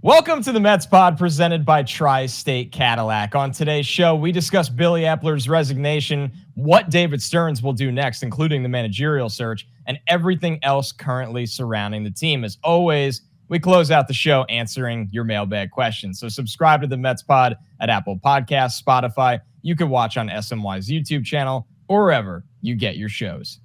Welcome to the Mets Pod presented by Tri-State Cadillac. On today's show, we discuss Billy Eppler's resignation, what David Stearns will do next, including the managerial search, and everything else currently surrounding the team. As always, we close out the show answering your mailbag questions. So subscribe to the Mets Pod at Apple Podcasts, Spotify. You can watch on SNY's YouTube channel or wherever you get your shows.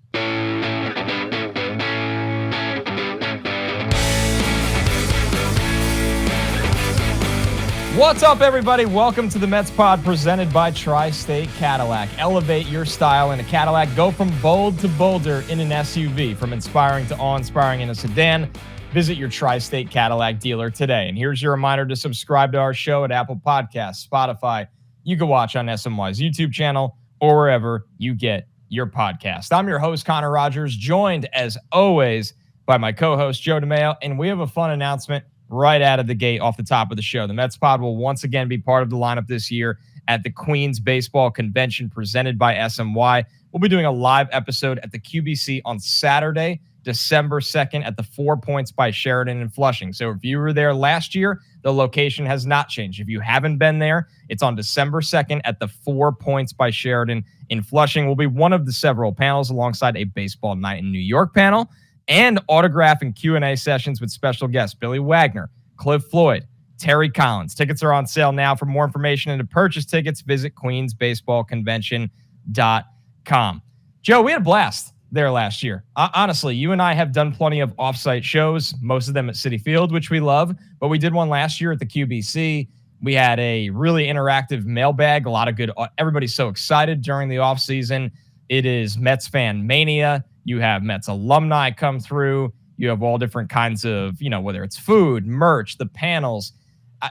What's up, everybody? Welcome to the Mets Pod presented by Tri-State Cadillac. Elevate your style in a Cadillac. Go from bold to bolder in an SUV. From inspiring to awe-inspiring in a sedan. Visit your Tri-State Cadillac dealer today. And here's your reminder to subscribe to our show at Apple Podcasts, Spotify. You can watch on SNY's YouTube channel or wherever you get your podcast. I'm your host, Connor Rogers, joined, as always, by my co-host, Joe DeMayo. And we have a fun announcement right out of the gate off the top of the show. The Mets Pod will once again be part of the lineup this year at the Queens Baseball Convention presented by SNY. We'll be doing a live episode at the QBC on Saturday, December 2nd at the 4 Points by Sheridan in Flushing. So if you were there last year, the location has not changed. If you haven't been there, it's on December 2nd at the 4 Points by Sheridan in Flushing. We'll be one of the several panels alongside a Baseball Night in New York panel and autograph and Q&A sessions with special guests Billy Wagner, Cliff Floyd, Terry Collins. Tickets are on sale now. For more information and to purchase tickets, visit queensbaseballconvention.com. Joe, we had a blast there last year. Honestly, you and I have done plenty of off-site shows, most of them at Citi Field, which we love, but we did one last year at the QBC. We had a really interactive mailbag, a lot of good. Everybody's so excited during the offseason. It is Mets fan mania. You have Mets alumni come through. You have all different kinds of, whether it's food, merch, the panels.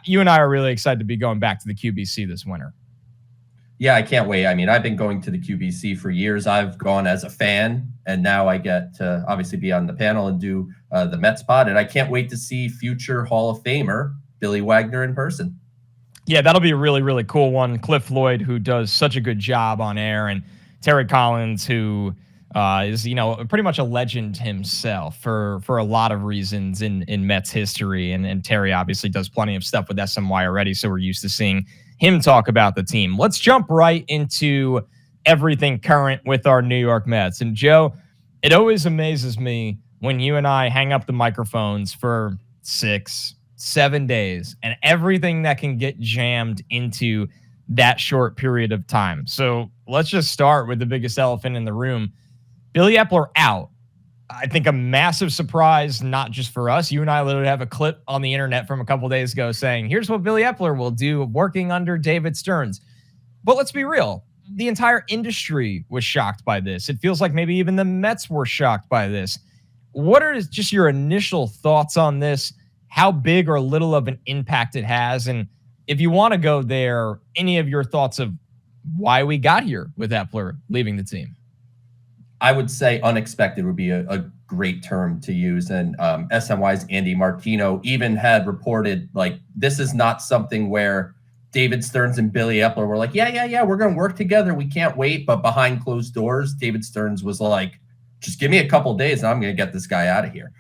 You and I are really excited to be going back to the QBC this winter. Yeah, I can't wait. I mean, I've been going to the QBC for years. I've gone as a fan, and now I get to obviously be on the panel and do the Mets Pod. And I can't wait to see future Hall of Famer Billy Wagner in person. Yeah, that'll be a really, really cool one. Cliff Floyd, who does such a good job on air, and Terry Collins, who is, pretty much a legend himself for a lot of reasons in Mets history. And Terry obviously does plenty of stuff with SNY already, so we're used to seeing him talk about the team. Let's jump right into everything current with our New York Mets. And Joe, it always amazes me when you and I hang up the microphones for 6-7 days and everything that can get jammed into that short period of time. So let's just start with the biggest elephant in the room. Billy Eppler out. I think a massive surprise, not just for us. You and I literally have a clip on the internet from a couple days ago saying, here's what Billy Eppler will do working under David Stearns. But let's be real. The entire industry was shocked by this. It feels like maybe even the Mets were shocked by this. What are just your initial thoughts on this? How big or little of an impact it has? And if you want to go there, any of your thoughts of why we got here with Eppler leaving the team? I would say unexpected would be a great term to use. And SNY's Andy Martino even had reported, this is not something where David Stearns and Billy Eppler were like, yeah, we're going to work together. We can't wait. But behind closed doors, David Stearns was like, just give me a couple days and I'm going to get this guy out of here.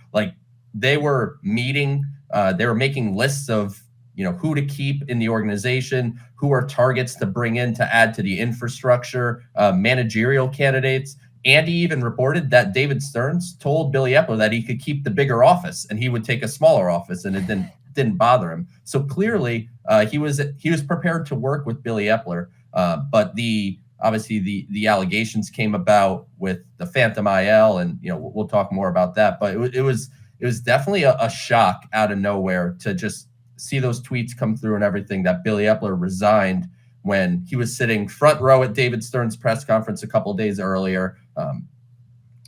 They were meeting, they were making lists of, who to keep in the organization, who are targets to bring in to add to the infrastructure, managerial candidates. Andy even reported that David Stearns told Billy Eppler that he could keep the bigger office and he would take a smaller office, and it didn't bother him. So clearly, he was prepared to work with Billy Eppler. But the allegations came about with the Phantom IL, and we'll talk more about that. But it was definitely a shock out of nowhere to just see those tweets come through and everything that Billy Eppler resigned when he was sitting front row at David Stearns' press conference a couple days earlier.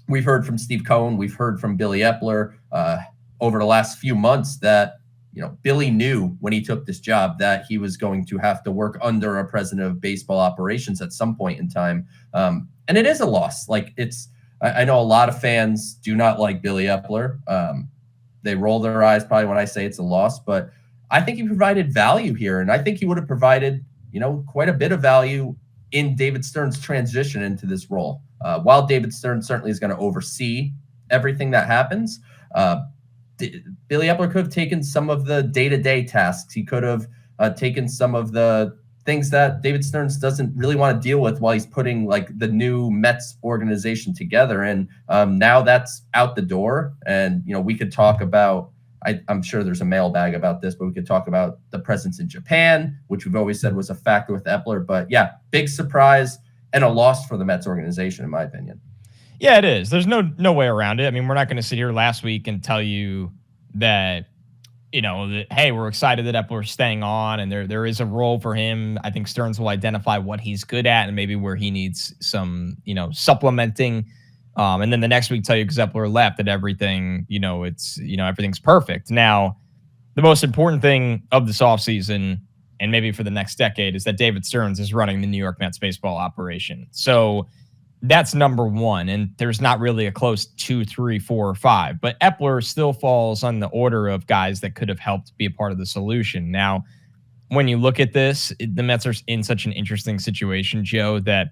We've heard from Steve Cohen, we've heard from Billy Eppler over the last few months that Billy knew when he took this job that he was going to have to work under a president of baseball operations at some point in time. And it is a loss. I know a lot of fans do not like Billy Eppler. They roll their eyes probably when I say it's a loss, but I think he provided value here, and I think he would have provided quite a bit of value in David Stearns' transition into this role. While David Stearns certainly is going to oversee everything that happens, Billy Eppler could have taken some of the day-to-day tasks. He could have taken some of the things that David Stearns doesn't really want to deal with while he's putting like the new Mets organization together. And now that's out the door. And, we could talk about, I'm sure there's a mailbag about this, but we could talk about the presence in Japan, which we've always said was a factor with Eppler. But yeah, big surprise and a loss for the Mets organization, in my opinion. Yeah, it is. There's no way around it. I mean, we're not going to sit here last week and tell you that, that, hey, we're excited that Eppler's staying on and there is a role for him. I think Stearns will identify what he's good at and maybe where he needs some, supplementing. And then the next week tell you because Eppler left that everything, everything's perfect. Now, the most important thing of this offseason and maybe for the next decade is that David Stearns is running the New York Mets baseball operation. So that's number one. And there's not really a close 2, 3, 4, or 5. But Eppler still falls on the order of guys that could have helped be a part of the solution. Now, when you look at this, the Mets are in such an interesting situation, Joe, that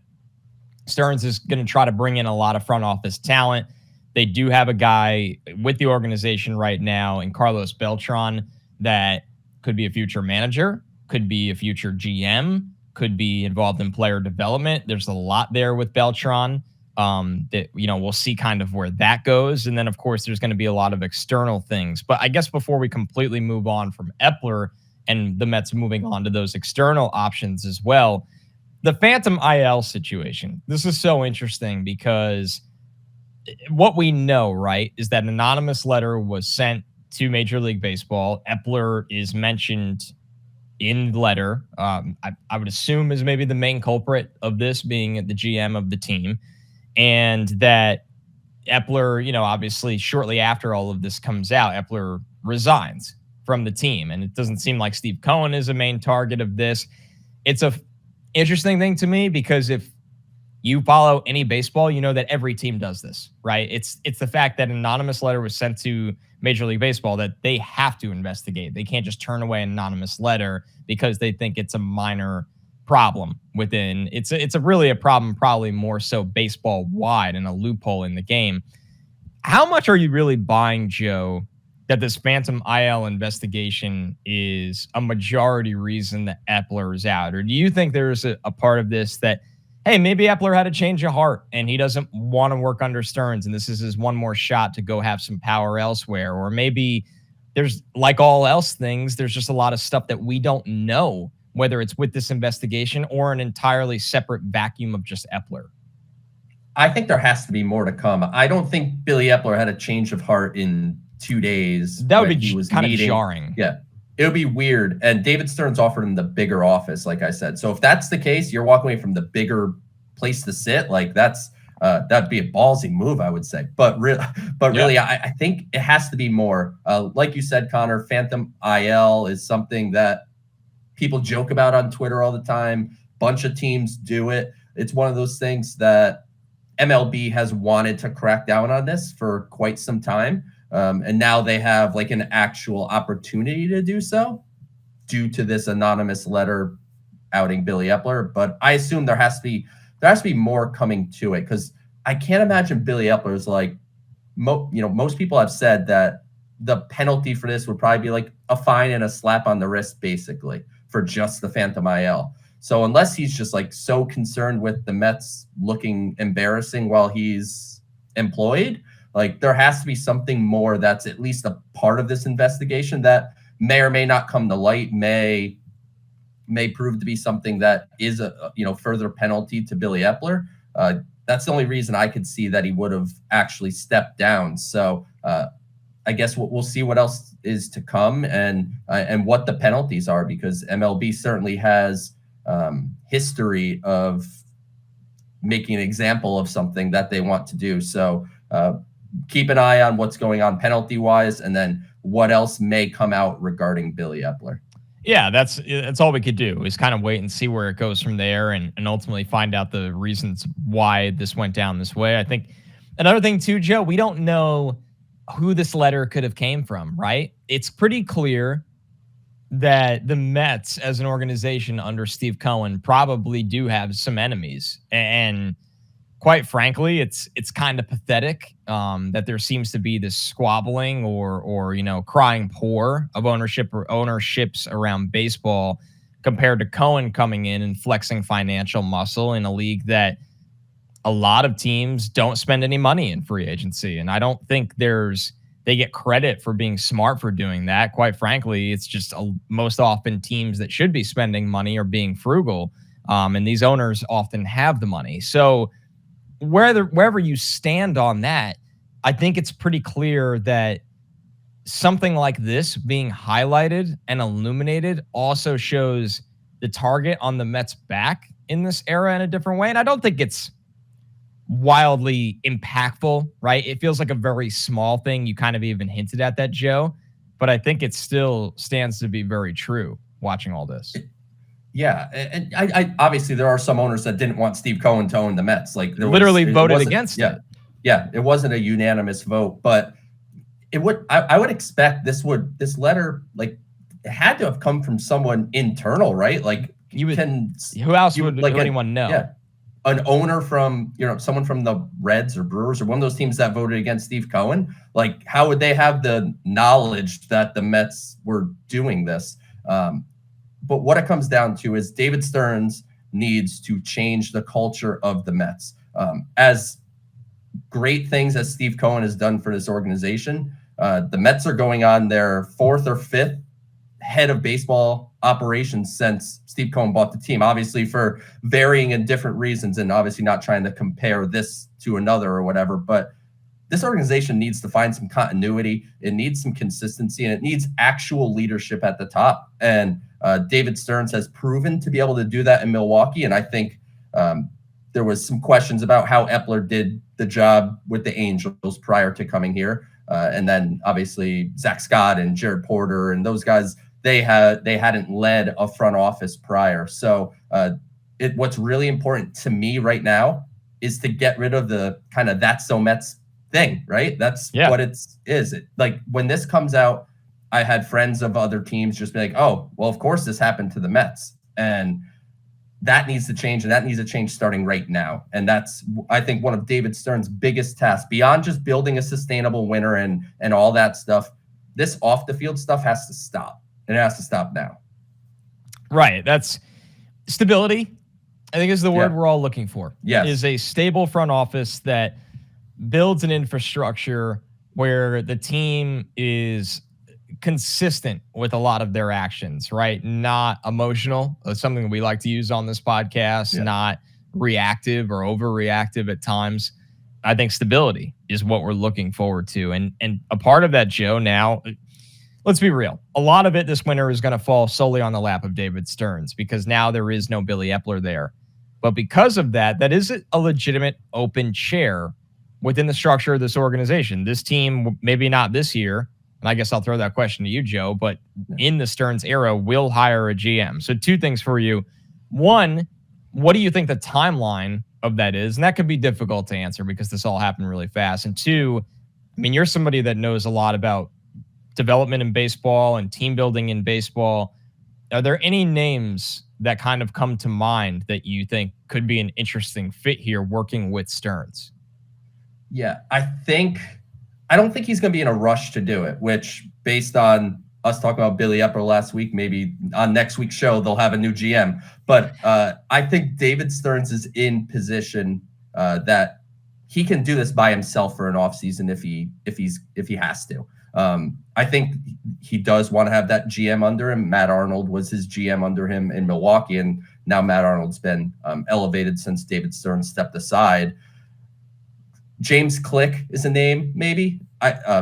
Stearns is going to try to bring in a lot of front office talent. They do have a guy with the organization right now in Carlos Beltran that could be a future manager, could be a future GM, could be involved in player development. There's a lot there with Beltran that, we'll see kind of where that goes. And then, of course, there's going to be a lot of external things. But I guess before we completely move on from Eppler and the Mets moving on to those external options as well, the Phantom IL situation. This is so interesting because what we know, right, is that an anonymous letter was sent to Major League Baseball. Eppler is mentioned in the letter. I would assume is maybe the main culprit of this being the GM of the team. And that Eppler, obviously shortly after all of this comes out, Eppler resigns from the team. And it doesn't seem like Steve Cohen is a main target of this. It's a interesting thing to me because if you follow any baseball, you know that every team does this, right? It's the fact that an anonymous letter was sent to Major League Baseball that they have to investigate. They can't just turn away an anonymous letter because they think it's a minor problem within. It's really a problem, probably more so baseball wide and a loophole in the game. How much are you really buying, Joe, that this Phantom IL investigation is a majority reason that Eppler is out? Or do you think there's a part of this that, hey, maybe Eppler had a change of heart and he doesn't want to work under Stearns and this is his one more shot to go have some power elsewhere? Or maybe there's, like all else things, there's just a lot of stuff that we don't know, whether it's with this investigation or an entirely separate vacuum of just Eppler. I think there has to be more to come. I don't think Billy Eppler had a change of heart in 2 days. That would be kind of jarring. Yeah. It would be weird. And David Stearns offered him the bigger office, like I said. So if that's the case, you're walking away from the bigger place to sit. Like that'd be a ballsy move, I would say. But really, I think it has to be more. Like you said, Connor, Phantom IL is something that people joke about on Twitter all the time. Bunch of teams do it. It's one of those things that MLB has wanted to crack down on this for quite some time. And now they have like an actual opportunity to do so due to this anonymous letter outing Billy Eppler. But I assume there has to be more coming to it because I can't imagine Billy Eppler is like, most people have said that the penalty for this would probably be like a fine and a slap on the wrist, basically, for just the Phantom IL. So unless he's just like so concerned with the Mets looking embarrassing while he's employed, like there has to be something more that's at least a part of this investigation that may or may not come to light, may prove to be something that is a further penalty to Billy Eppler. That's the only reason I could see that he would have actually stepped down. So I guess we'll see what else is to come and what the penalties are, because MLB certainly has history of making an example of something that they want to do. So keep an eye on what's going on penalty wise, and then what else may come out regarding Billy Eppler. Yeah, that's all we could do is kind of wait and see where it goes from there and ultimately find out the reasons why this went down this way. I think another thing too, Joe, we don't know who this letter could have came from, right? It's pretty clear that the Mets as an organization under Steve Cohen probably do have some enemies. And quite frankly, it's kind of pathetic that there seems to be this squabbling or crying poor of ownerships around baseball compared to Cohen coming in and flexing financial muscle in a league that a lot of teams don't spend any money in free agency. And I don't think they get credit for being smart for doing that. Quite frankly, it's just most often teams that should be spending money are being frugal. And these owners often have the money. So wherever you stand on that, I think it's pretty clear that something like this being highlighted and illuminated also shows the target on the Mets' back in this era in a different way. And I don't think it's wildly impactful, right? It feels like a very small thing. You kind of even hinted at that, Joe, but I think it still stands to be very true watching all this. Yeah, and I obviously there are some owners that didn't want Steve Cohen to own the Mets. Like literally voted against it. Yeah, it wasn't a unanimous vote, but I would expect this letter, like, it had to have come from someone internal, right? Like, who else would anyone know? Yeah, an owner from someone from the Reds or Brewers or one of those teams that voted against Steve Cohen. Like, how would they have the knowledge that the Mets were doing this? But what it comes down to is David Stearns needs to change the culture of the Mets. As great things as Steve Cohen has done for this organization, the Mets are going on their 4th or 5th head of baseball operations since Steve Cohen bought the team, obviously for varying and different reasons, and obviously not trying to compare this to another or whatever. But this organization needs to find some continuity. It needs some consistency, and it needs actual leadership at the top. And David Stearns has proven to be able to do that in Milwaukee. And I think there was some questions about how Eppler did the job with the Angels prior to coming here. And then obviously Zach Scott and Jared Porter and those guys, they hadn't led a front office prior. So what's really important to me right now is to get rid of the kind of "that's so Mets" thing, right? That's what it is. Like, when this comes out, I had friends of other teams just be like, oh, well, of course this happened to the Mets. And that needs to change, and that needs to change starting right now. And that's, I think, one of David Stearns' biggest tasks, beyond just building a sustainable winner and all that stuff. This off-the-field stuff has to stop, and it has to stop now. Right. That's stability, I think, is the word we're all looking for. Yes. Is a stable front office that builds an infrastructure where the team is consistent with a lot of their actions, right? Not emotional. That's something we like to use on this podcast, not reactive or overreactive at times. I think stability is what we're looking forward to. And a part of that, Joe, now, let's be real. A lot of it this winter is going to fall solely on the lap of David Stearns because now there is no Billy Eppler there. But because of that, that is a legitimate open chair within the structure of this organization. This team, maybe not this year, and I guess I'll throw that question to you, Joe, but in the Stearns era, will hire a GM. So 2 things for you. One, what do you think the timeline of that is? And that could be difficult to answer because this all happened really fast. And 2, I mean, you're somebody that knows a lot about development in baseball and team building in baseball. Are there any names that kind of come to mind that you think could be an interesting fit here working with Stearns? Yeah, I don't think he's going to be in a rush to do it, which, based on us talking about Billy Eppler last week, maybe on next week's show, they'll have a new GM. But I think David Stearns is in position that he can do this by himself for an offseason if he has to. I think he does want to have that GM under him. Matt Arnold was his GM under him in Milwaukee, and now Matt Arnold's been elevated since David Stearns stepped aside. James Click is a name, maybe.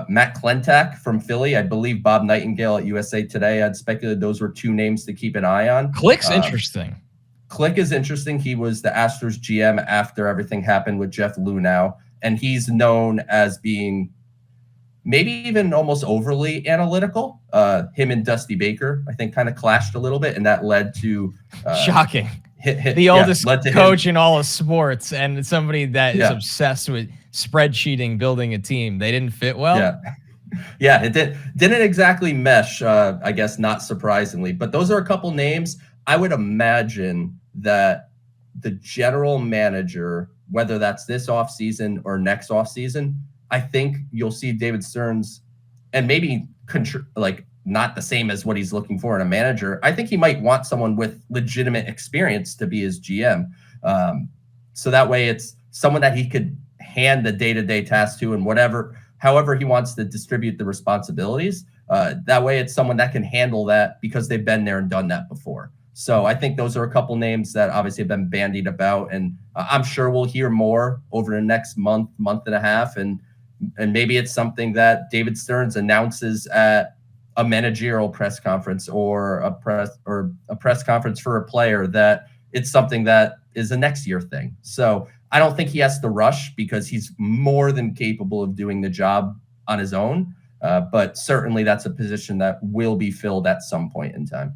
Matt Klentak from Philly. I believe Bob Nightingale at USA Today had speculated those were 2 names to keep an eye on. Click's interesting. Click is interesting. He was the Astros GM after everything happened with Jeff Luhnow, and he's known as being maybe even almost overly analytical. Him and Dusty Baker, I think, kind of clashed a little bit, and that led to shocking. The oldest coach in all of sports, and somebody that is obsessed with spreadsheeting, building a team. They didn't fit well. Yeah, it didn't exactly mesh, I guess, not surprisingly. But those are a couple names. I would imagine that the general manager whether that's this offseason or next offseason, I think you'll see David Stearns, and maybe like not the same as what he's looking for in a manager. I think he might want someone with legitimate experience to be his GM. So that way it's someone that he could hand the day-to-day task to, and however he wants to distribute the responsibilities. That way it's someone that can handle that because they've been there and done that before. So I think those are a couple names that obviously have been bandied about, and I'm sure we'll hear more over the next month and a half. And maybe it's something that David Stearns announces at a managerial press conference or a press conference for a player, that it's something that is a next year thing. So I don't think he has to rush, because he's more than capable of doing the job on his own. But certainly that's a position that will be filled at some point in time.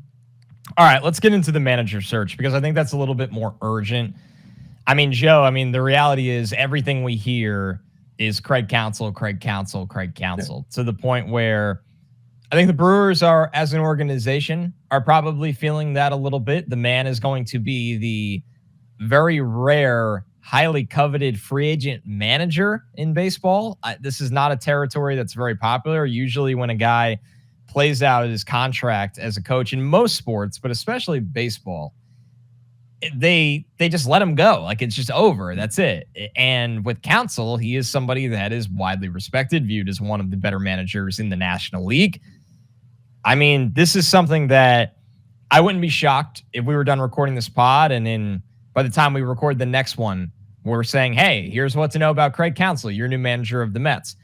All right, let's get into the manager search, because I think that's a little bit more urgent. I mean, Joe, the reality is everything we hear is Craig Counsell, to the point where I think the Brewers are, as an organization, are probably feeling that a little bit. The man is going to be the very rare, highly coveted free agent manager in baseball. This is not a territory that's very popular. Usually when a guy plays out his contract as a coach in most sports, but especially baseball, they just let him go. Like, it's just over. That's it. And with Counsell, he is somebody that is widely respected, viewed as one of the better managers in the National League. This is something that I wouldn't be shocked if we were done recording this pod, and by the time we record the next one, we're saying, hey, here's what to know about Craig Counsell, your new manager of the Mets.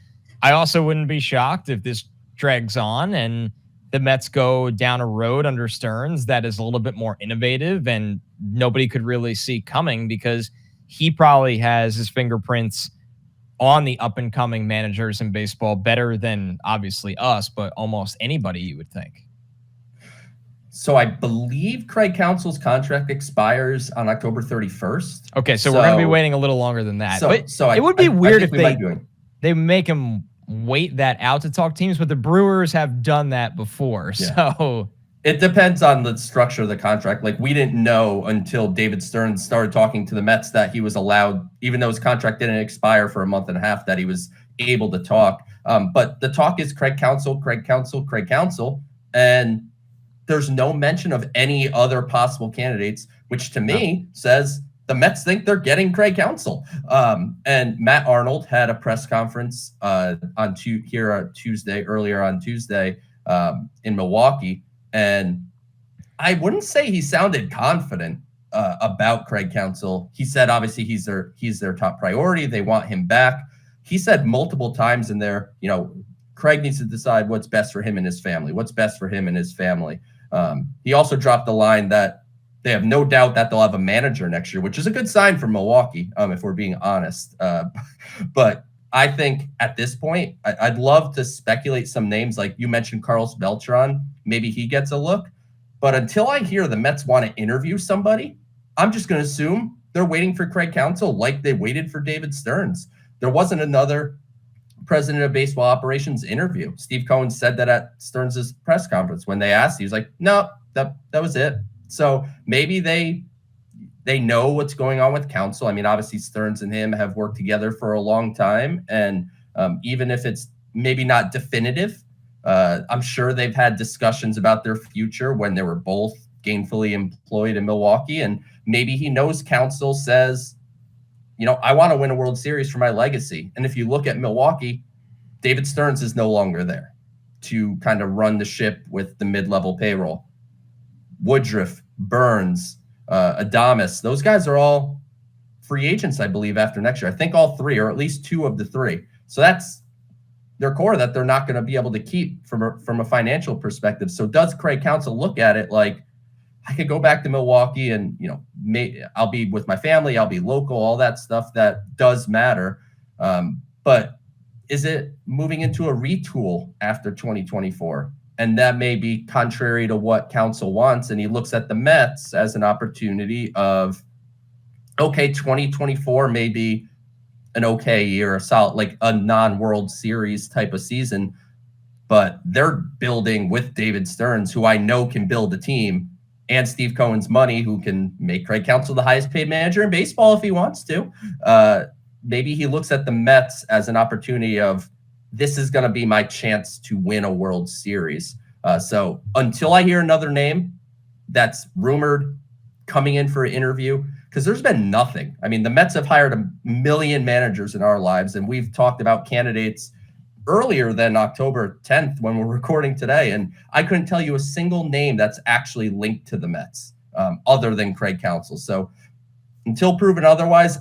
I also wouldn't be shocked if this drags on and the Mets go down a road under Stearns that is a little bit more innovative and nobody could really see coming, because he probably has his fingerprints on the up-and-coming managers in baseball better than, obviously, us, but almost anybody, you would think. So I believe Craig Counsell's contract expires on October 31st. Okay, so we're going to be waiting a little longer than that. It would be weird if they make him wait that out to talk teams, but the Brewers have done that before. Yeah. So it depends on the structure of the contract. Like, we didn't know until David Stearns started talking to the Mets that he was allowed, even though his contract didn't expire for a month and a half, that he was able to talk. But the talk is Craig Counsell, and there's no mention of any other possible candidates, which to me says the Mets think they're getting Craig Counsell. And Matt Arnold had a press conference earlier on Tuesday in Milwaukee. And I wouldn't say he sounded confident about Craig Counsell. He said, obviously, he's their top priority. They want him back. He said multiple times in there, Craig needs to decide what's best for him and his family. He also dropped the line that they have no doubt that they'll have a manager next year, which is a good sign for Milwaukee, if we're being honest. But I think at this point, I'd love to speculate some names. Like you mentioned, Carlos Beltran, maybe he gets a look. But until I hear the Mets want to interview somebody, I'm just going to assume they're waiting for Craig Counsell like they waited for David Stearns. There wasn't another president of baseball operations interview. Steve Cohen said that at Stearns' press conference when they asked, he was like, no, that was it. So maybe they know what's going on with Counsell. Obviously Stearns and him have worked together for a long time. And even if it's maybe not definitive, I'm sure they've had discussions about their future when they were both gainfully employed in Milwaukee. And maybe he knows Counsell says, I want to win a World Series for my legacy. And if you look at Milwaukee, David Stearns is no longer there to kind of run the ship with the mid-level payroll. Woodruff, Burns, Adames, those guys are all free agents, I believe, after next year. I think all three, or at least two of the three. So that's their core that they're not going to be able to keep from a financial perspective. So does Craig Counsell look at it like, I could go back to Milwaukee and, I'll be with my family, I'll be local, all that stuff that does matter. But is it moving into a retool after 2024? And that may be contrary to what Counsell wants. And he looks at the Mets as an opportunity of, okay, 2024 may be an okay year, a solid, like a non-World Series type of season, but they're building with David Stearns, who I know can build a team and Steve Cohen's money, who can make Craig Counsell the highest paid manager in baseball if he wants to, maybe he looks at the Mets as an opportunity of, this is going to be my chance to win a World Series. So until I hear another name that's rumored coming in for an interview, because there's been nothing. I mean, the Mets have hired a million managers in our lives, and we've talked about candidates earlier than October 10th when we're recording today, and I couldn't tell you a single name that's actually linked to the Mets other than Craig Counsell. So until proven otherwise,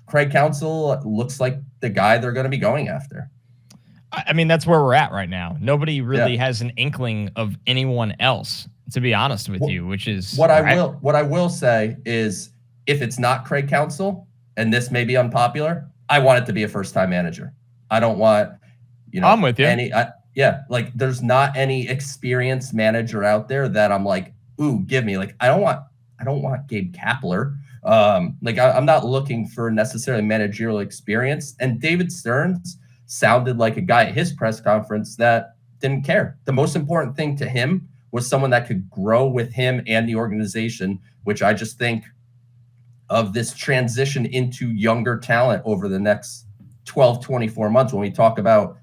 Craig Counsell looks like the guy they're going to be going after. I mean, that's where we're at right now. Nobody really has an inkling of anyone else, to be honest with you, which is what I will say is, if it's not Craig Counsell, and this may be unpopular, I want it to be a first-time manager. I don't want, I'm with you. Like there's not any experienced manager out there that I'm like, ooh, give me. Like I don't want Gabe Kapler. I'm not looking for necessarily managerial experience. And David Stearns sounded like a guy at his press conference that didn't care. The most important thing to him was someone that could grow with him and the organization, which I just think of this transition into younger talent over the next 12, 24 months. When we talk about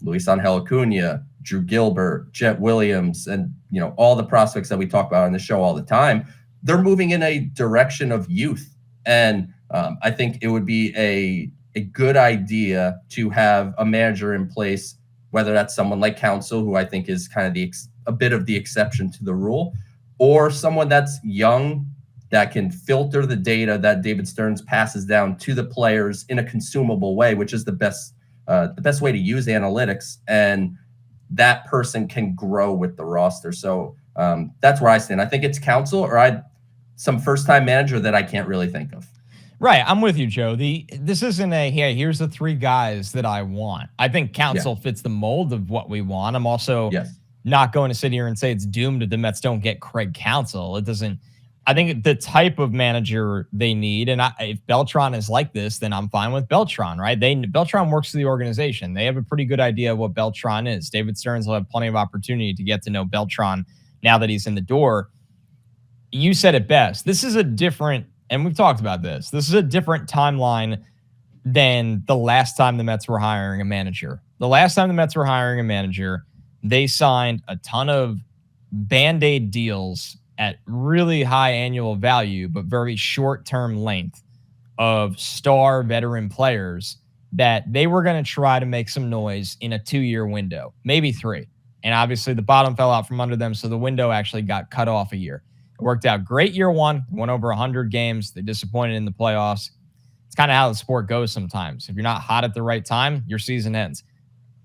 Luis Angel Acuna, Drew Gilbert, Jet Williams, and all the prospects that we talk about on the show all the time, they're moving in a direction of youth. And I think it would be a good idea to have a manager in place, whether that's someone like Counsell, who I think is kind of a bit of the exception to the rule, or someone that's young that can filter the data that David Stearns passes down to the players in a consumable way, which is the best way to use analytics, and that person can grow with the roster. So that's where I stand. I think it's Counsell or some first-time manager that I can't really think of. Right. I'm with you, Joe. This isn't here's the three guys that I want. I think Counsell fits the mold of what we want. I'm also not going to sit here and say it's doomed if the Mets don't get Craig Counsell. It doesn't. I think the type of manager they need, and if Beltran is like this, then I'm fine with Beltran, right? Beltran works for the organization. They have a pretty good idea of what Beltran is. David Stearns will have plenty of opportunity to get to know Beltran now that he's in the door. You said it best. This is a different, and we've talked about this, this is a different timeline than the last time the Mets were hiring a manager. The last time the Mets were hiring a manager, they signed a ton of Band-Aid deals at really high annual value, but very short-term length of star veteran players that they were going to try to make some noise in a 2-year window, maybe 3. And obviously the bottom fell out from under them, so the window actually got cut off a year. It worked out great year one, went over 100 games. They disappointed in the playoffs. It's kind of how the sport goes sometimes. If you're not hot at the right time, your season ends.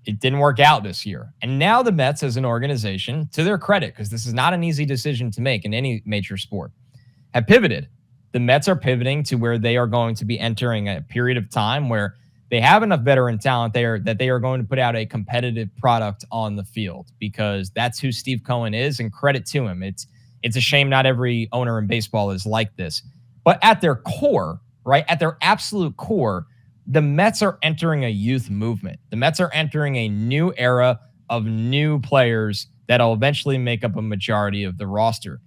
It didn't work out this year. And now the Mets as an organization, to their credit, because this is not an easy decision to make in any major sport, have pivoted. The Mets are pivoting to where they are going to be entering a period of time where they have enough veteran talent there that they are going to put out a competitive product on the field, because that's who Steve Cohen is, and credit to him. It's a shame not every owner in baseball is like this. But at their core, right, at their absolute core, the Mets are entering a youth movement. The Mets are entering a new era of new players that'll eventually make up a majority of the roster.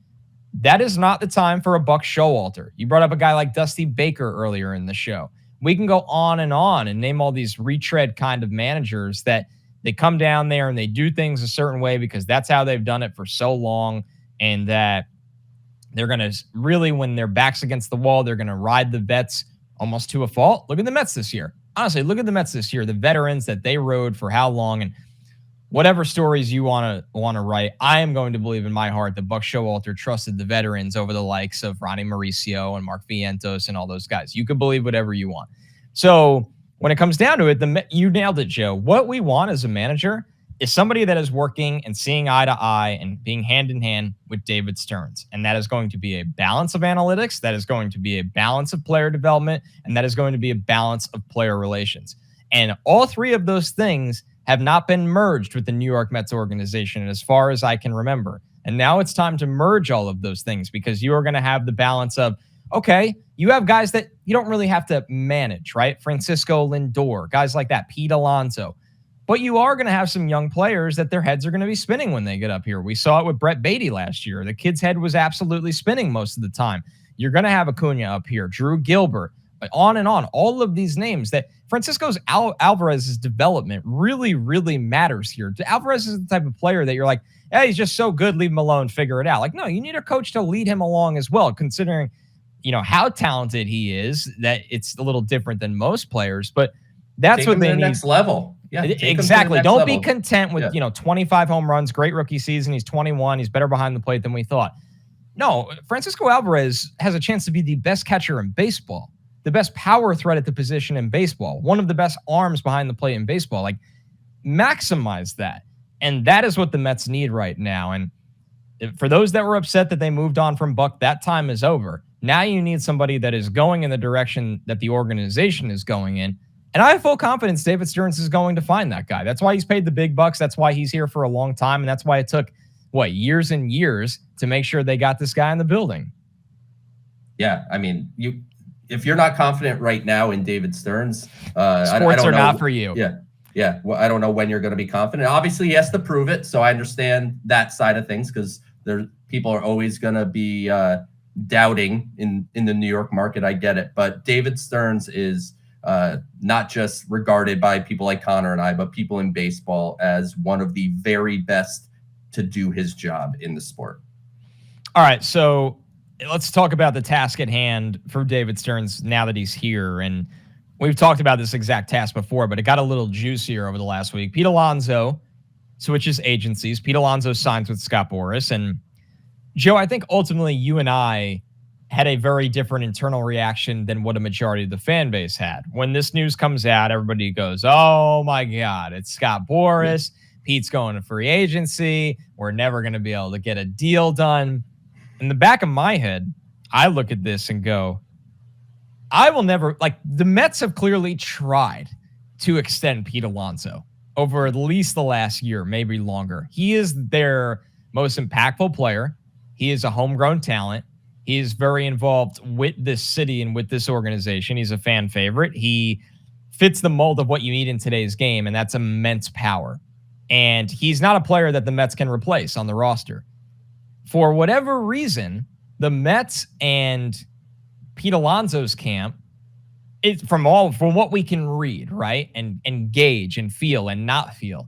That is not the time for a Buck Showalter. You brought up a guy like Dusty Baker earlier in the show. We can go on and name all these retread kind of managers that they come down there and they do things a certain way because that's how they've done it for so long, and that they're going to really, when their back's against the wall, they're going to ride the vets almost to a fault. Look at the Mets this year. Honestly, look at the Mets this year. The veterans that they rode for how long, and whatever stories you want to write, I am going to believe in my heart that Buck Showalter trusted the veterans over the likes of Ronnie Mauricio and Mark Vientos and all those guys. You could believe whatever you want. So when it comes down to it, you nailed it, Joe. What we want as a manager is somebody that is working and seeing eye to eye and being hand in hand with David Stearns. And that is going to be a balance of analytics. That is going to be a balance of player development. And that is going to be a balance of player relations. And all three of those things have not been merged with the New York Mets organization as far as I can remember. And now it's time to merge all of those things, because you are going to have the balance of, okay, you have guys that you don't really have to manage, right? Francisco Lindor, guys like that, Pete Alonso. But you are going to have some young players that their heads are going to be spinning when they get up here. We saw it with Brett Beatty last year. The kid's head was absolutely spinning most of the time. You're going to have Acuna up here, Drew Gilbert, on and on. All of these names that Francisco Alvarez's development really, really matters here. Alvarez is the type of player that you're like, hey, he's just so good, leave him alone, figure it out. Like, no, you need a coach to lead him along as well, considering, how talented he is, that it's a little different than most players, but that's take what they the need. Next level. Yeah, exactly. Don't be content with, 25 home runs, great rookie season. He's 21. He's better behind the plate than we thought. No, Francisco Alvarez has a chance to be the best catcher in baseball, the best power threat at the position in baseball, one of the best arms behind the plate in baseball. Like, maximize that. And that is what the Mets need right now. And for those that were upset that they moved on from Buck, that time is over. Now you need somebody that is going in the direction that the organization is going in. And I have full confidence David Stearns is going to find that guy. That's why he's paid the big bucks. That's why he's here for a long time. And that's why it took, years and years to make sure they got this guy in the building. Yeah, I mean, if you're not confident right now in David Stearns, sports are not for you. Yeah. Well, I don't know when you're going to be confident. Obviously, he has to prove it. So I understand that side of things because people are always going to be doubting in the New York market. I get it. But David Stearns is not just regarded by people like Connor and I, but people in baseball as one of the very best to do his job in the sport. All right. So let's talk about the task at hand for David Stearns now that he's here. And we've talked about this exact task before, but it got a little juicier over the last week. Pete Alonso switches agencies. Pete Alonso signs with Scott Boras. And Joe, I think ultimately you and I had a very different internal reaction than what a majority of the fan base had. When this news comes out, everybody goes, oh my God, it's Scott Boras. Pete's going to free agency. We're never going to be able to get a deal done. In the back of my head, I look at this and go, I will never, the Mets have clearly tried to extend Pete Alonso over at least the last year, maybe longer. He is their most impactful player. He is a homegrown talent. He is very involved with this city and with this organization. He's a fan favorite. He fits the mold of what you need in today's game, and that's immense power. And he's not a player that the Mets can replace on the roster. For whatever reason, the Mets and Pete Alonso's camp, from what we can read, right, and gauge and feel and not feel,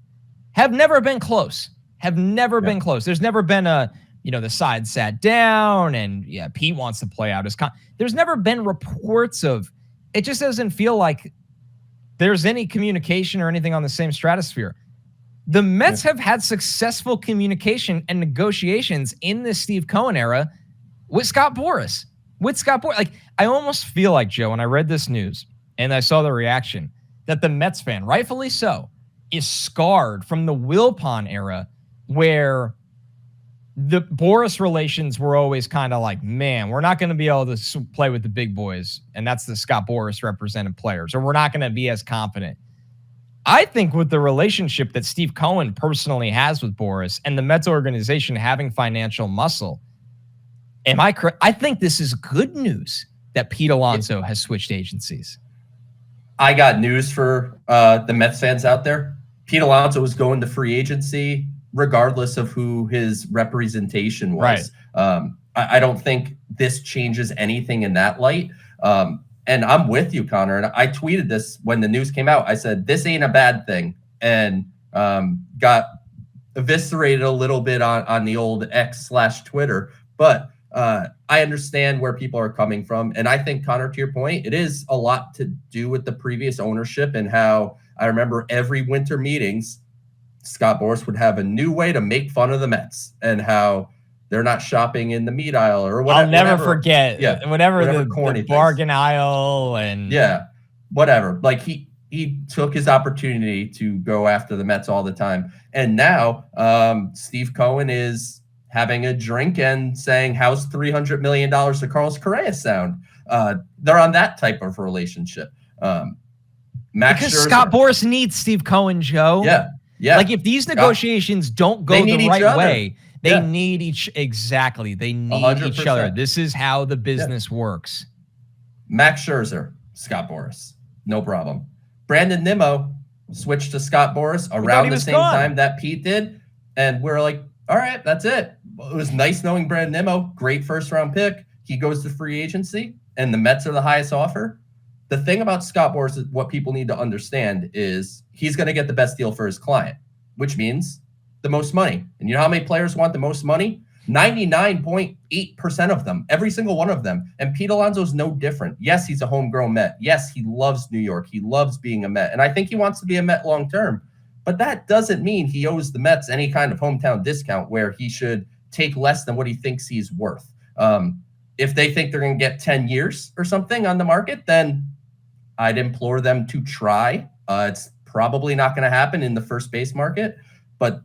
have never been close. Been close. There's never been the side sat down and Pete wants to play out his there's never been reports of, it just doesn't feel like there's any communication or anything on the same stratosphere. The Mets have had successful communication and negotiations in this Steve Cohen era with Scott Boras. Like, I almost feel like, Joe, when I read this news and I saw the reaction, that the Mets fan, rightfully so, is scarred from the Wilpon era where the Boras relations were always kind of like, man, we're not going to be able to play with the big boys, and that's the Scott Boras represented players, or we're not going to be as confident. I think with the relationship that Steve Cohen personally has with Boras and the Mets organization having financial muscle, am I correct? I think this is good news that Pete Alonso has switched agencies. I got news for the Mets fans out there. Pete Alonso was going to free agency regardless of who his representation was. Right. I don't think this changes anything in that light. And I'm with you, Connor. And I tweeted this when the news came out. I said, this ain't a bad thing. And got eviscerated a little bit on the old X/Twitter. But I understand where people are coming from. And I think, Connor, to your point, it is a lot to do with the previous ownership and how I remember every winter meetings, Scott Boras would have a new way to make fun of the Mets and how they're not shopping in the meat aisle or whatever. I'll never forget. Whatever the bargain aisle and whatever. Like he took his opportunity to go after the Mets all the time. And now Steve Cohen is having a drink and saying, how's $300 million to Carlos Correa sound? They're on that type of relationship. Because Scott Boras needs Steve Cohen, Joe. Yeah. Like if these negotiations don't go the right way, they need They need 100%. Each other. This is how the business works. Max Scherzer, Scott Boras, no problem. Brandon Nimmo, switched to Scott Boras around the same time that Pete did. And we're like, all right, that's it. It was nice knowing Brandon Nimmo, great first-round pick. He goes to free agency, and the Mets are the highest offer. The thing about Scott Boras is what people need to understand is he's going to get the best deal for his client, which means the most money. And you know how many players want the most money? 99.8% of them, every single one of them. And Pete Alonso is no different. Yes, he's a homegrown Met. Yes, he loves New York. He loves being a Met. And I think he wants to be a Met long-term. But that doesn't mean he owes the Mets any kind of hometown discount where he should take less than what he thinks he's worth. If they think they're going to get 10 years or something on the market, then I'd implore them to try. It's probably not going to happen in the first base market, but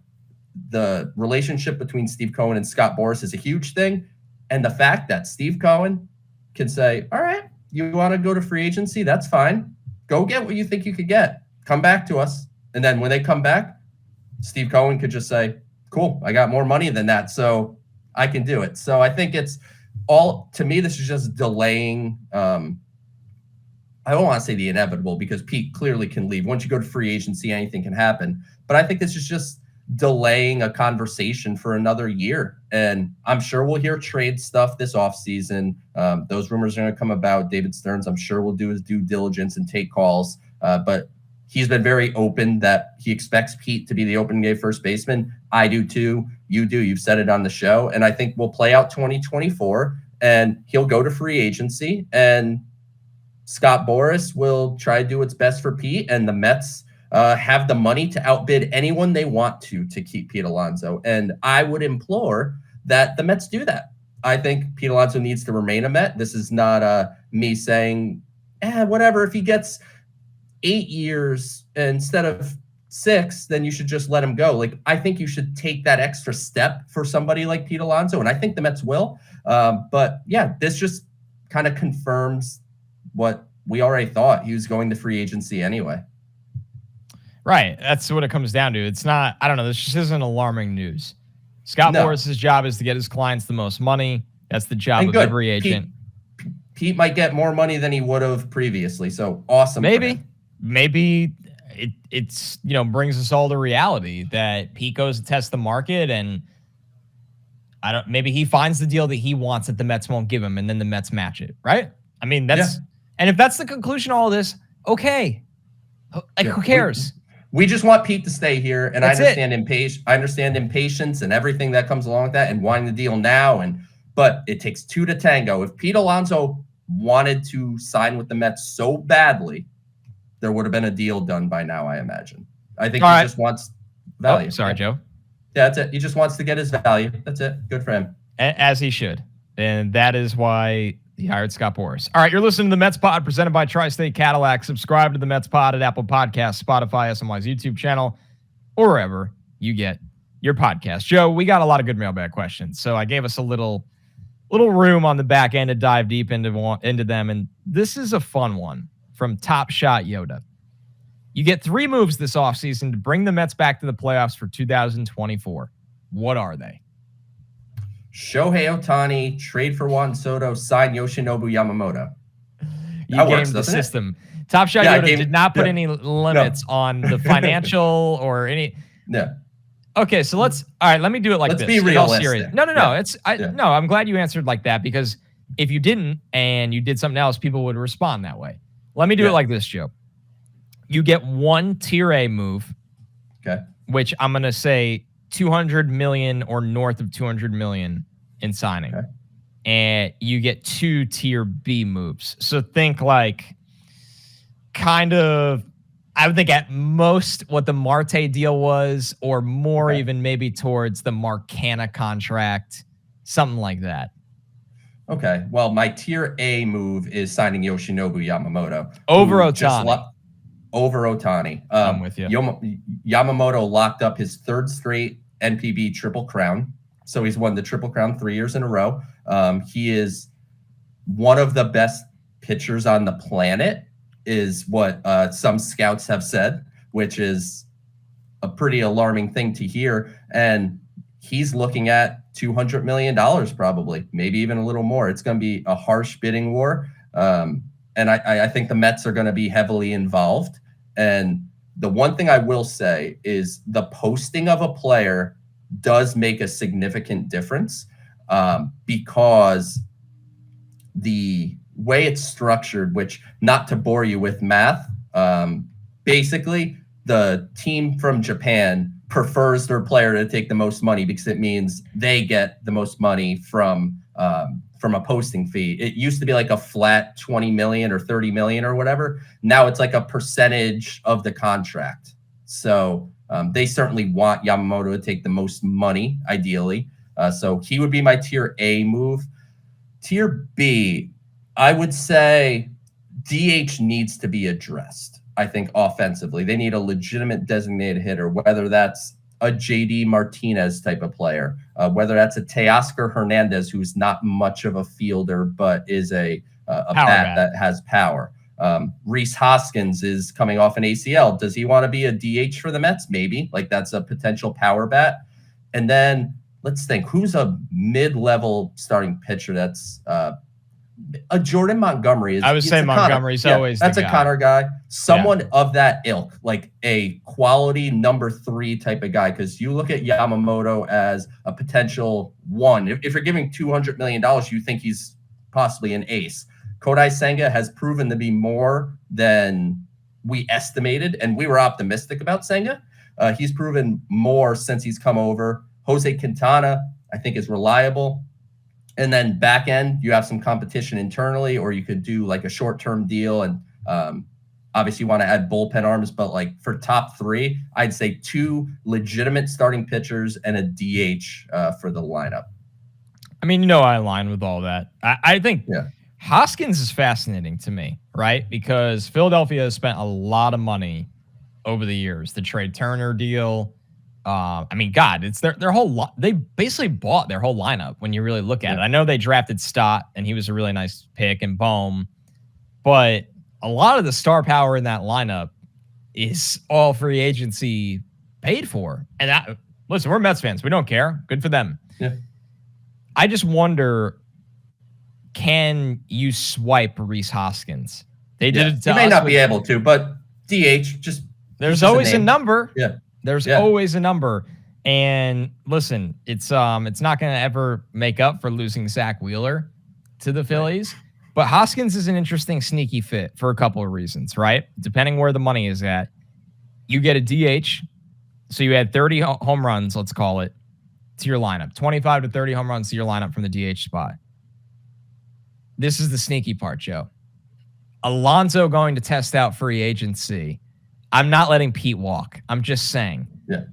the relationship between Steve Cohen and Scott Boras is a huge thing. And the fact that Steve Cohen can say, all right, you want to go to free agency? That's fine. Go get what you think you could get. Come back to us. And then when they come back, Steve Cohen could just say, cool, I got more money than that, so I can do it. So I think it's all, to me, this is just delaying. I don't want to say the inevitable because Pete clearly can leave. Once you go to free agency, anything can happen. But I think this is just delaying a conversation for another year. And I'm sure we'll hear trade stuff this offseason. Those rumors are going to come about. David Stearns, I'm sure, will do his due diligence and take calls. But he's been very open that he expects Pete to be the opening day first baseman. I do too. You do. You've said it on the show. And I think we'll play out 2024 and he'll go to free agency and Scott Boras will try to do what's best for Pete, and the Mets have the money to outbid anyone they want to keep Pete Alonso. And I would implore that the Mets do that. I think Pete Alonso needs to remain a Met. This is not me saying, whatever, if he gets 8 years instead of 6, then you should just let him go. Like, I think you should take that extra step for somebody like Pete Alonso, and I think the Mets will. But yeah, this just kind of confirms what we already thought. He was going to free agency anyway. Right. That's what it comes down to. It's not, I don't know, this just isn't alarming news. Scott Boras' job is to get his clients the most money. That's the job of every agent. Pete might get more money than he would have previously. So awesome. Maybe it's brings us all to reality that Pete goes to test the market, and maybe he finds the deal that he wants that the Mets won't give him, and then the Mets match it, right? I mean, and if that's the conclusion of all this, okay. Who cares? We just want Pete to stay here, and I understand impatience and everything that comes along with that, and wanting the deal now. But it takes two to tango. If Pete Alonso wanted to sign with the Mets so badly, there would have been a deal done by now, I imagine. I think he just wants value. Oh, sorry, Joe. Yeah, that's it. He just wants to get his value. That's it. Good for him. As he should. And that is why he hired Scott Boras. All right, you're listening to the Mets Pod presented by Tri-State Cadillac. Subscribe to the Mets Pod at Apple Podcasts, Spotify, SNY's YouTube channel, or wherever you get your podcast. Joe, we got a lot of good mailbag questions, so I gave us a little room on the back end to dive deep into them, and this is a fun one from Top Shot Yoda. You get 3 moves this offseason to bring the Mets back to the playoffs for 2024. What are they? Shohei Ohtani, trade for Juan Soto, sign Yoshinobu Yamamoto. You gamed the system. Top Shot Yoda did not put any limits on the financial or any. No. Okay, so let me do it like this. Let's be realistic. No. No, I'm glad you answered like that, because if you didn't and you did something else, people would respond that way. Let me do it like this, Joe. You get 1 tier A move. Okay. Which I'm going to say 200 million or north of 200 million in signing. Okay. And you get 2 tier B moves. So think like I would think at most what the Marte deal was, or more even maybe towards the Marcana contract, something like that. Okay. Well, my tier A move is signing Yoshinobu Yamamoto. Over Ohtani. Over Ohtani. I'm with you. Yamamoto locked up his 3rd straight NPB Triple Crown. So he's won the Triple Crown 3 years in a row. He is one of the best pitchers on the planet, is what some scouts have said, which is a pretty alarming thing to hear. And he's looking at $200 million probably, maybe even a little more. It's going to be a harsh bidding war. And I think the Mets are going to be heavily involved. And The one thing I will say is the posting of a player does make a significant difference, because the way it's structured, which, not to bore you with math, basically the team from Japan prefers their player to take the most money because it means they get the most money from a posting fee. It used to be like a flat 20 million or 30 million or whatever. Now it's like a percentage of the contract. So they certainly want Yamamoto to take the most money, ideally. So he would be my tier A move. Tier B, I would say DH needs to be addressed. I think offensively, they need a legitimate designated hitter, whether that's a JD Martinez type of player, whether that's a Teoscar Hernandez, who's not much of a fielder, but is a bat that has power. Rhys Hoskins is coming off an ACL. Does he want to be a DH for the Mets? Maybe. Like, that's a potential power bat. And then let's think, who's a mid-level starting pitcher that's a Jordan Montgomery. I would say Montgomery's always that's the a guy. Connor guy. Someone of that ilk, like a quality number 3 type of guy. Because you look at Yamamoto as a potential 1. If you're giving $200 million, you think he's possibly an ace. Kodai Senga has proven to be more than we estimated, and we were optimistic about Senga. He's proven more since he's come over. Jose Quintana, I think, is reliable. And then back end, you have some competition internally, or you could do like a short-term deal. And obviously you want to add bullpen arms, but like for top 3, I'd say 2 legitimate starting pitchers and a DH for the lineup. I mean, I align with all that. I think Hoskins is fascinating to me, right? Because Philadelphia has spent a lot of money over the years. The Trey Turner deal. I mean, God, it's their whole they basically bought their whole lineup when you really look at it. I know they drafted Stott, and he was a really nice pick, and Bohm, but a lot of the star power in that lineup is all free agency paid for. And listen, we're Mets fans. We don't care. Good for them. Yeah. I just wonder, can you swipe Rhys Hoskins? They did it to us. You may not be able to, but DH, there's always a number. Yeah. There's always a number. And listen, it's not going to ever make up for losing Zach Wheeler to the Phillies. But Hoskins is an interesting sneaky fit for a couple of reasons, right? Depending where the money is at. You get a DH, so you add 30 home runs, let's call it, to your lineup. 25 to 30 home runs to your lineup from the DH spot. This is the sneaky part, Joe. Alonso going to test out free agency. I'm not letting Pete walk. I'm just saying. Yeah.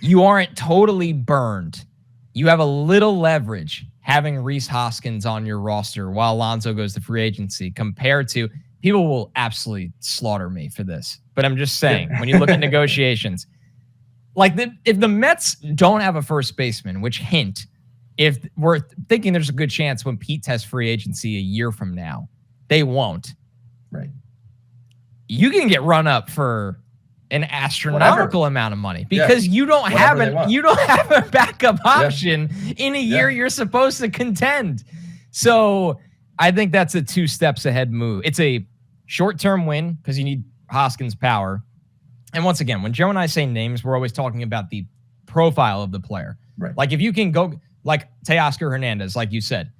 You aren't totally burned. You have a little leverage having Rhys Hoskins on your roster while Alonso goes to free agency, compared to, people will absolutely slaughter me for this, but I'm just saying, when you look at negotiations, like if the Mets don't have a first baseman, which hint, if we're thinking there's a good chance when Pete tests free agency a year from now, they won't. Right. You can get run up for an astronomical amount of money because you don't have a backup option in a year you're supposed to contend. So I think that's a 2 steps ahead move. It's a short-term win because you need Hoskins' power. And once again, when Joe and I say names, we're always talking about the profile of the player. Right. Like if you can go like Teoscar Hernandez, like you said,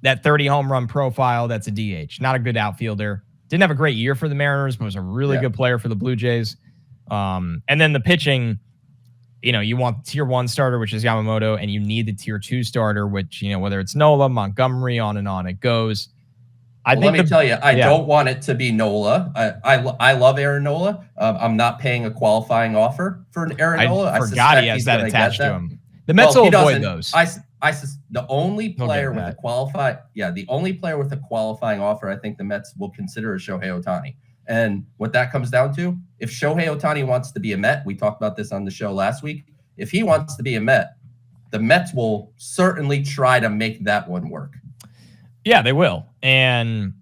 that 30 home run profile, that's a DH, not a good outfielder. Didn't have a great year for the Mariners, but was a really good player for the Blue Jays. And then the pitching, you want the tier 1 starter, which is Yamamoto, and you need the tier 2 starter, which, whether it's Nola, Montgomery, on and on it goes. Let me tell you, I don't want it to be Nola. I love Aaron Nola. I'm not paying a qualifying offer for Aaron Nola. I forgot he has that attached to him. The Mets will avoid those. The only player with a qualifying offer I think the Mets will consider is Shohei Ohtani. And what that comes down to, if Shohei Ohtani wants to be a Met, we talked about this on the show last week. If he wants to be a Met, the Mets will certainly try to make that one work. Yeah, they will. And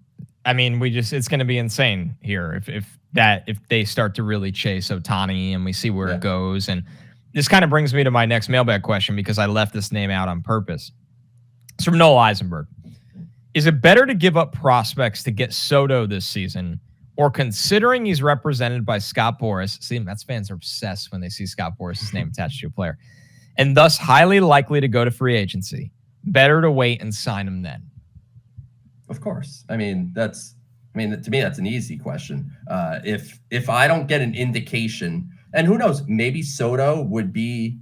I mean, it's going to be insane here if they start to really chase Ohtani and we see where it goes. And this kind of brings me to my next mailbag question, because I left this name out on purpose. It's from Noel Eisenberg. Is it better to give up prospects to get Soto this season, or considering he's represented by Scott Boras. See, Mets fans are obsessed when they see Scott Boras' name attached to a player, and thus highly likely to go to free agency. Better to wait and sign him then. Of course. I mean, to me, that's an easy question. If I don't get an indication, and who knows, maybe Soto would be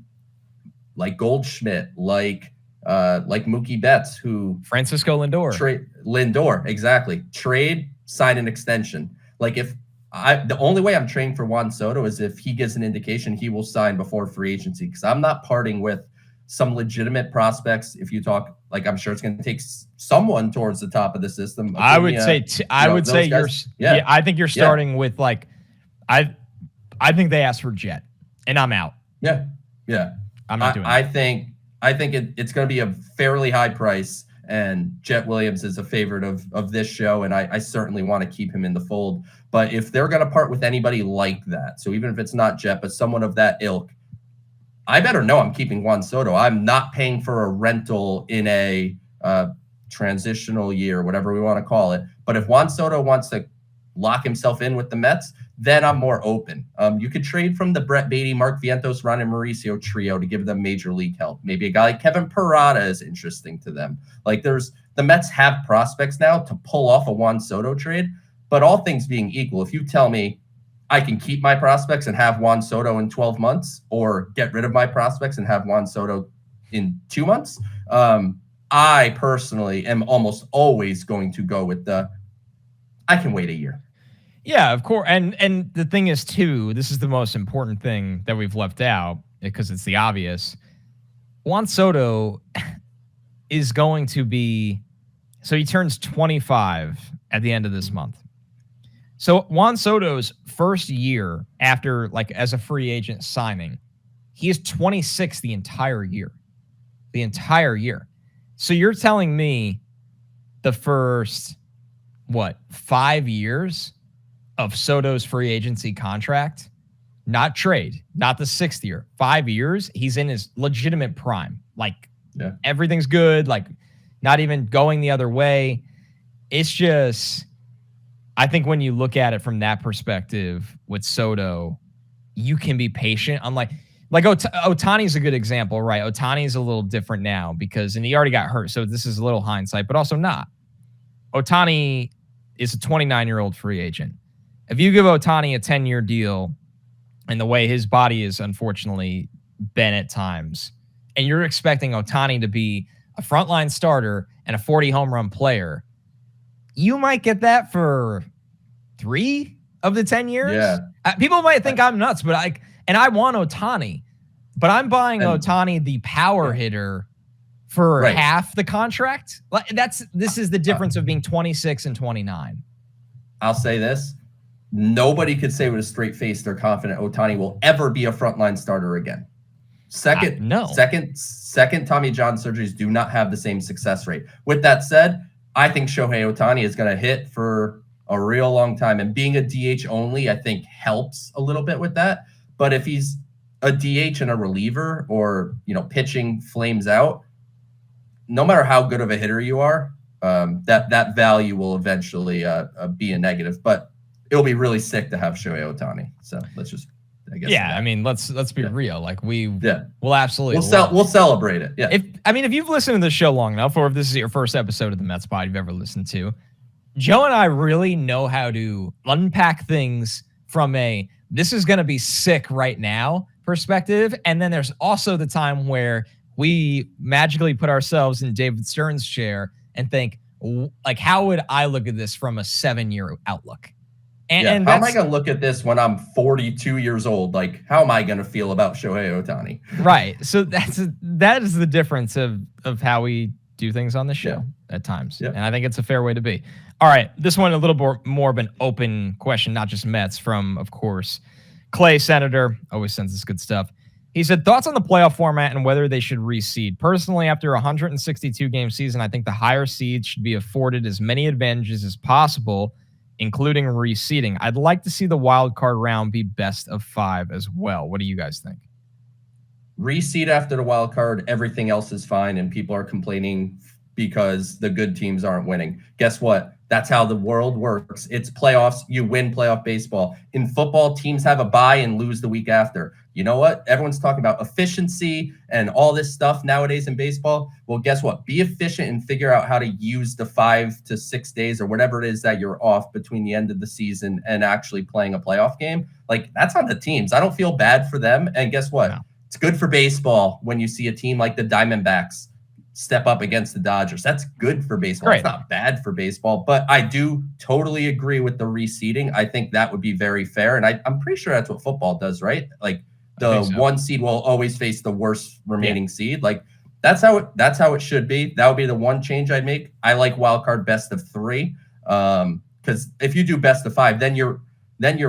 like Goldschmidt, like Mookie Betts, who Francisco Lindor. Lindor, exactly. Trade, sign an extension. Like the only way I'm trading for Juan Soto is if he gives an indication he will sign before free agency, because I'm not parting with some legitimate prospects. If you talk, like, I'm sure it's going to take someone towards the top of the system. I would say I think you're starting with like, I think they asked for Jet, and I'm out. Yeah. I'm not doing I think it's going to be a fairly high price, and Jet Williams is a favorite of this show, and I certainly want to keep him in the fold. But if they're going to part with anybody like that, so even if it's not Jet, but someone of that ilk, I better know I'm keeping Juan Soto. I'm not paying for a rental in a transitional year, whatever we want to call it. But if Juan Soto wants to lock himself in with the Mets, then I'm more open. You could trade from the Brett Baty, Mark Vientos, Ron and Mauricio trio to give them major league help. Maybe a guy like Kevin Parada is interesting to them. Like, the Mets have prospects now to pull off a Juan Soto trade. But all things being equal, if you tell me I can keep my prospects and have Juan Soto in 12 months, or get rid of my prospects and have Juan Soto in 2 months, I personally am almost always going to go with I can wait a year. Yeah, of course. And the thing is, too, this is the most important thing that we've left out because it's the obvious. Juan Soto is going to be, so he turns 25 at the end of this month. So Juan Soto's first year after, like, as a free agent signing, he is 26 the entire year. The entire year. So you're telling me the first, 5 years of Soto's free agency contract, not trade, not the 6th year, 5 years, he's in his legitimate prime. Like, everything's good, like, not even going the other way. It's just, I think when you look at it from that perspective with Soto, you can be patient. Unlike, Ohtani's a good example, right? Ohtani's a little different now and he already got hurt, so this is a little hindsight, but also not. Ohtani is a 29-year-old free agent. If you give Ohtani a 10-year deal, and the way his body is unfortunately been at times, and you're expecting Ohtani to be a frontline starter and a 40 home run player, you might get that for 3 of the 10 years. Yeah. People might think I'm nuts, but I want Ohtani, but I'm buying Ohtani, the power hitter, for half the contract. This is the difference of being 26 and 29. I'll say this. Nobody could say with a straight face they're confident Ohtani will ever be a frontline starter again. Second Tommy John surgeries do not have the same success rate. With that said, I think Shohei Ohtani is going to hit for a real long time, and being a DH only, I think, helps a little bit with that. But if he's a DH and a reliever, or pitching flames out, no matter how good of a hitter you are, that value will eventually be a negative. But it'll be really sick to have Shohei Ohtani. So let's just, I guess. Yeah, I mean, let's be real. Like, we'll absolutely we'll celebrate it. Yeah. If you've listened to the show long enough, or if this is your first episode of the Mets Pod you've ever listened to, Joe and I really know how to unpack things from this is going to be sick right now perspective. And then there's also the time where we magically put ourselves in David Stearns' chair and think, like, how would I look at this from a 7-year outlook? And how am I going to look at this when I'm 42 years old? Like, how am I going to feel about Shohei Ohtani? Right. So that is the difference of how we do things on the show at times. Yeah. And I think it's a fair way to be. All right. This one, a little more of an open question, not just Mets, from, of course, Clay Senator. Always sends us good stuff. He said, thoughts on the playoff format and whether they should reseed. Personally, after a 162-game season, I think the higher seeds should be afforded as many advantages as possible, including reseeding. I'd like to see the wild card round be best of 5 as well. What do you guys think? Reseed after the wild card, everything else is fine, and people are complaining because the good teams aren't winning. Guess what? That's how the world works. It's playoffs. You win playoff baseball. In football, teams have a bye and lose the week after. You know what? Everyone's talking about efficiency and all this stuff nowadays in baseball. Well, guess what? Be efficient and figure out how to use the 5 to 6 days or whatever it is that you're off between the end of the season and actually playing a playoff game. Like, that's on the teams. I don't feel bad for them. And guess what? No. It's good for baseball when you see a team like the Diamondbacks step up against the Dodgers. That's good for baseball. It's not bad for baseball, but I do totally agree with the reseeding. I think that would be very fair. And I'm pretty sure that's what football does, right? Like the one seed will always face the worst remaining seed. Like that's how it should be. That would be the one change I'd make. I like wild card best of 3. Because if you do best of 5, then you're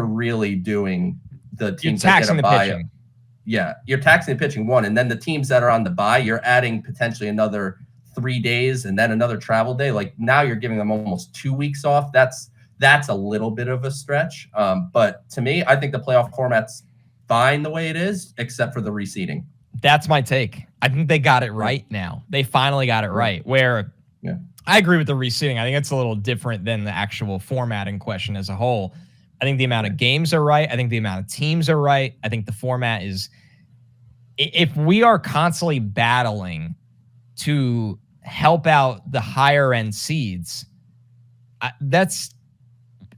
really doing the teams that get a bye. Yeah, you're taxing the pitching 1, and then the teams that are on the bye, you're adding potentially another 3 days and then another travel day. Like now you're giving them almost 2 weeks off. That's a little bit of a stretch. But to me, I think the playoff format's fine the way it is, except for the reseeding. That's my take. I think they got it right now. They finally got it right. Where I agree with the reseeding. I think it's a little different than the actual format in question as a whole. I think the amount of games are right. I think the amount of teams are right. I think the format is, if we are constantly battling to help out the higher end seeds, that's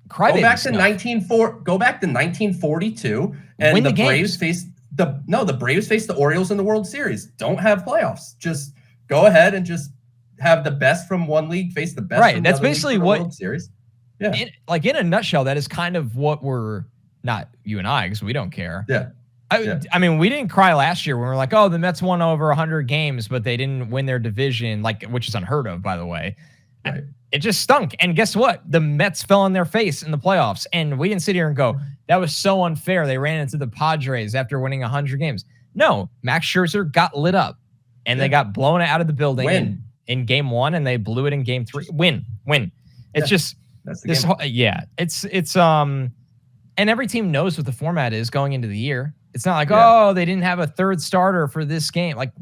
crybaby. Go back to 1942, and win the Braves faced the Braves faced the Orioles in the World Series. Don't have playoffs. Just go ahead and just have the best from one league face the best. From that's basically what World Series. Yeah. In a nutshell, that is kind of what we're, not you and I, because we don't care. Yeah. I mean, we didn't cry last year when we were like, oh, the Mets won over 100 games, but they didn't win their division, which is unheard of, by the way. Right. It just stunk. And guess what? The Mets fell on their face in the playoffs. And we didn't sit here and go, that was so unfair. They ran into the Padres after winning 100 games. No, Max Scherzer got lit up, and they got blown out of the building in game 1, and they blew it in game 3. Win. It's just... That's the game. It's and every team knows what the format is going into the year. It's not like, oh, they didn't have a third starter for this game. Like,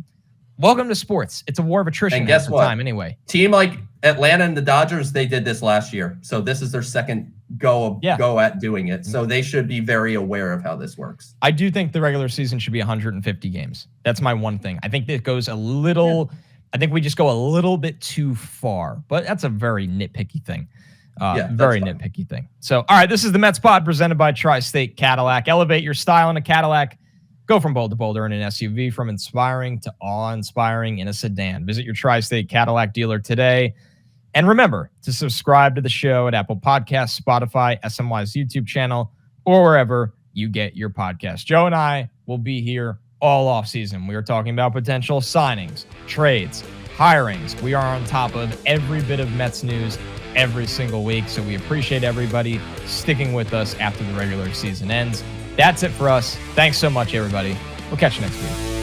welcome to sports. It's a war of attrition. And guess what? Time anyway. Team like Atlanta and the Dodgers, they did this last year. So this is their second go at doing it. So they should be very aware of how this works. I do think the regular season should be 150 games. That's my one thing. I think it goes a little I think we just go a little bit too far, but that's a very nitpicky thing. Very nitpicky thing. So, all right, this is the Mets Pod presented by Tri-State Cadillac. Elevate your style in a Cadillac. Go from bold to bolder in an SUV, from inspiring to awe-inspiring in a sedan. Visit your Tri-State Cadillac dealer today. And remember to subscribe to the show at Apple Podcasts, Spotify, SNY's YouTube channel, or wherever you get your podcast. Joe and I will be here all offseason. We are talking about potential signings, trades, hirings. We are on top of every bit of Mets news every single week. So we appreciate everybody sticking with us after the regular season ends. That's it for us. Thanks so much, everybody. We'll catch you next week.